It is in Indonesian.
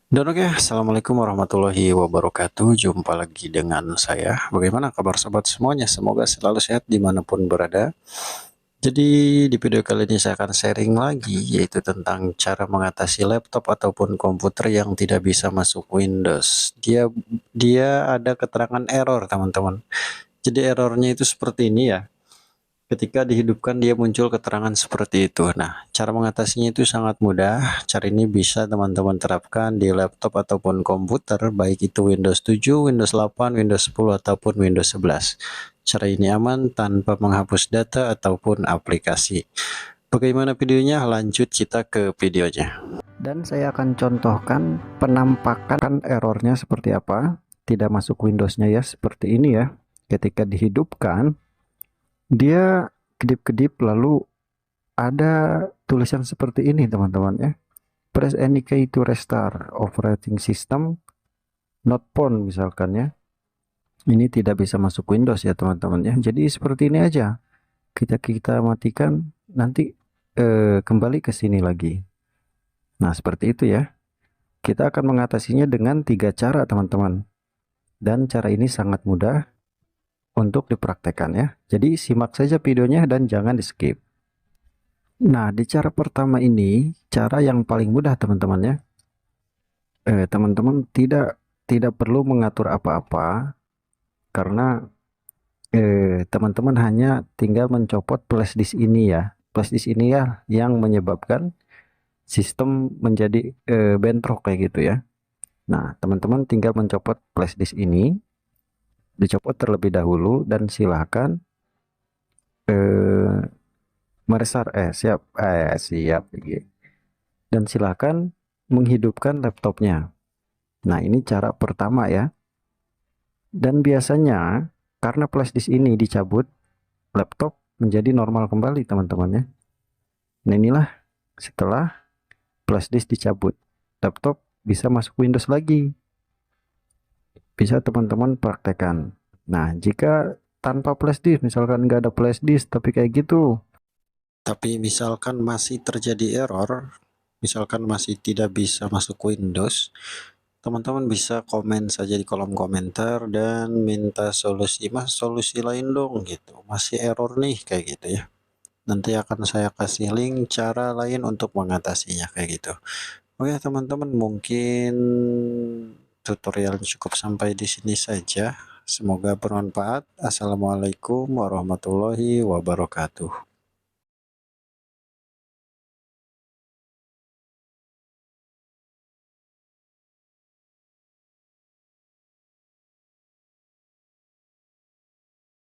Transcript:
Dan oke, assalamualaikum warahmatullahi wabarakatuh. Jumpa lagi dengan saya. Bagaimana kabar sobat semuanya? Semoga selalu sehat dimanapun berada. Jadi di video kali ini saya akan sharing lagi, yaitu tentang cara mengatasi laptop ataupun komputer yang tidak bisa masuk Windows. Dia ada keterangan error, teman-teman. Jadi errornya itu seperti ini ya. Ketika dihidupkan dia muncul keterangan seperti itu. Nah, cara mengatasinya itu sangat mudah. Cara ini bisa teman-teman terapkan di laptop ataupun komputer, baik itu Windows 7, Windows 8, Windows 10, ataupun Windows 11. Cara ini aman tanpa menghapus data ataupun aplikasi. Bagaimana videonya? Lanjut kita ke videonya. Dan saya akan contohkan penampakan errornya seperti apa. Tidak masuk Windows-nya ya, seperti ini ya. Ketika dihidupkan, dia kedip-kedip lalu ada tulisan seperti ini teman-teman ya. Press any key to restart operating system not found misalkan ya. Ini tidak bisa masuk Windows ya teman-teman ya. Jadi seperti ini aja. Kita matikan nanti kembali ke sini lagi. Nah, seperti itu ya. Kita akan mengatasinya dengan 3 cara teman-teman. Dan cara ini sangat mudah untuk dipraktekkan ya. Jadi simak saja videonya dan jangan di-skip. Nah, di cara pertama ini, cara yang paling mudah teman-teman ya. Teman-teman tidak perlu mengatur apa-apa karena teman-teman hanya tinggal mencopot flash disk ini ya. Flash disk ini ya yang menyebabkan sistem menjadi bentrok kayak gitu ya. Nah, teman-teman tinggal mencopot flash disk ini, dicopot terlebih dahulu dan silahkan eh, siap dan silahkan menghidupkan laptopnya. Nah, ini cara pertama ya. Dan biasanya karena flash disk ini dicabut, laptop menjadi normal kembali teman-teman ya. Nah, inilah setelah flash disk dicabut, laptop bisa masuk Windows lagi. Bisa teman-teman praktekkan. Nah, jika tanpa flash disk, misalkan nggak ada flash disk tapi kayak gitu, tapi misalkan masih terjadi error, misalkan masih tidak bisa masuk Windows, teman-teman bisa komen saja di kolom komentar dan minta solusi, mas solusi lain dong gitu, masih error nih kayak gitu ya. Nanti akan saya kasih link cara lain untuk mengatasinya kayak gitu. Oke teman-teman, mungkin tutorial cukup sampai di sini saja. Semoga bermanfaat. Assalamualaikum warahmatullahi wabarakatuh.